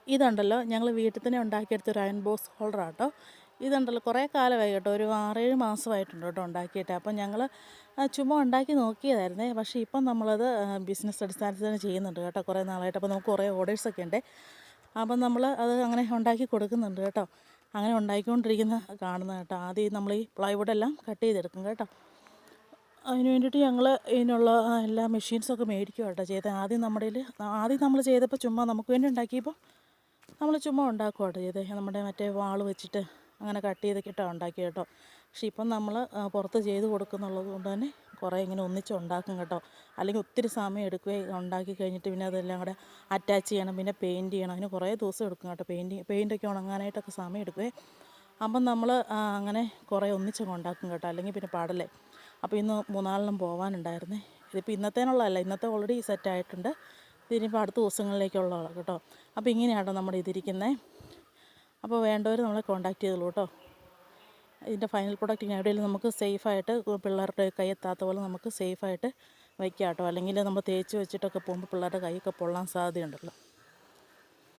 ഇതുണ്ടല്ലോ ഞങ്ങൾ വീട്ടിൽ തന്നെ ഉണ്ടാക്കിയെടുത്തൊരു അയൺ ബോക്സ് ഹോൾഡറാണ് കേട്ടോ. ഇതുണ്ടല്ലോ കുറേ കാലമായി കേട്ടോ, ഒരു 6-7 മാസമായിട്ടുണ്ട് കേട്ടോ ഉണ്ടാക്കിയിട്ട്. അപ്പം ഞങ്ങൾ ചുമ്മാ ഉണ്ടാക്കി നോക്കിയതായിരുന്നേ. പക്ഷേ ഇപ്പം നമ്മളത് ബിസിനസ് അടിസ്ഥാനത്തിൽ തന്നെ ചെയ്യുന്നുണ്ട് കേട്ടോ, കുറേ നാളായിട്ട്. അപ്പോൾ നമുക്ക് കുറേ ഓർഡേഴ്സൊക്കെ ഉണ്ട്. അപ്പം നമ്മൾ അത് അങ്ങനെ ഉണ്ടാക്കി കൊടുക്കുന്നുണ്ട് കേട്ടോ. അങ്ങനെ ഉണ്ടാക്കിക്കൊണ്ടിരിക്കുന്ന കാണുന്നത് കേട്ടോ. ആദ്യം നമ്മൾ ഈ പ്ലൈവുഡെല്ലാം കട്ട് ചെയ്തെടുക്കും കേട്ടോ. അതിന് വേണ്ടിയിട്ട് ഞങ്ങൾ ഇതിനുള്ള എല്ലാ മെഷീൻസൊക്കെ മേടിക്കുക കേട്ടോ ചെയ്തത്. ആദ്യം നമ്മൾ ചെയ്തപ്പോൾ ചുമ്മാ നമുക്ക് വേണ്ടി ഉണ്ടാക്കിയപ്പോൾ നമ്മൾ ചുമ്മാ ഉണ്ടാക്കുക കേട്ടോ ചെയ്തത്. നമ്മുടെ മറ്റേ വാള് വെച്ചിട്ട് അങ്ങനെ കട്ട് ചെയ്തൊക്കെ ഇട്ടാണ് ഉണ്ടാക്കിയത് കേട്ടോ. പക്ഷേ ഇപ്പം നമ്മൾ പുറത്ത് ചെയ്ത് കൊടുക്കുന്നുള്ളത് കൊണ്ട് തന്നെ കുറേ ഇങ്ങനെ ഒന്നിച്ച് ഉണ്ടാക്കും കേട്ടോ. അല്ലെങ്കിൽ ഒത്തിരി സമയം എടുക്കുകയും ഉണ്ടാക്കി കഴിഞ്ഞിട്ട് പിന്നെ അതെല്ലാം കൂടെ അറ്റാച്ച് ചെയ്യണം, പിന്നെ പെയിൻറ്റ് ചെയ്യണം. അതിന് കുറേ ദിവസം എടുക്കും കേട്ടോ. പെയിൻറ്റൊക്കെ ഉണങ്ങാനായിട്ടൊക്കെ സമയം എടുക്കുകയും. അപ്പം നമ്മൾ അങ്ങനെ കുറേ ഒന്നിച്ചങ്ങ് ഉണ്ടാക്കും കേട്ടോ, അല്ലെങ്കിൽ പിന്നെ പാടല്ലേ. അപ്പോൾ ഇന്ന് 3-4 പോകാനുണ്ടായിരുന്നേ. ഇതിപ്പോൾ ഇന്നത്തേനുള്ളതല്ല, ഇന്നത്തെ ഓൾറെഡി സെറ്റായിട്ടുണ്ട്. ഇതിനിപ്പോൾ അടുത്ത ദിവസങ്ങളിലേക്കുള്ളതാണ് കേട്ടോ. അപ്പോൾ ഇങ്ങനെയാട്ടോ നമ്മുടെ ഇതിരിക്കുന്നത്. അപ്പോൾ വേണ്ടവർ നമ്മളെ കോൺടാക്റ്റ് ചെയ്തോളൂ കേട്ടോ. ഇതിൻ്റെ ഫൈനൽ പ്രൊഡക്റ്റ് ഇങ്ങനെ എവിടെയെങ്കിലും നമുക്ക് സേഫായിട്ട് പിള്ളേരുടെ കൈ എത്താത്ത പോലെ നമുക്ക് സേഫായിട്ട് വയ്ക്കാം കേട്ടോ. അല്ലെങ്കിൽ നമ്മൾ തേച്ച് വെച്ചിട്ടൊക്കെ പോകുമ്പോൾ പിള്ളേരുടെ കൈയൊക്കെ പൊള്ളാൻ സാധ്യതയുണ്ടല്ലോ.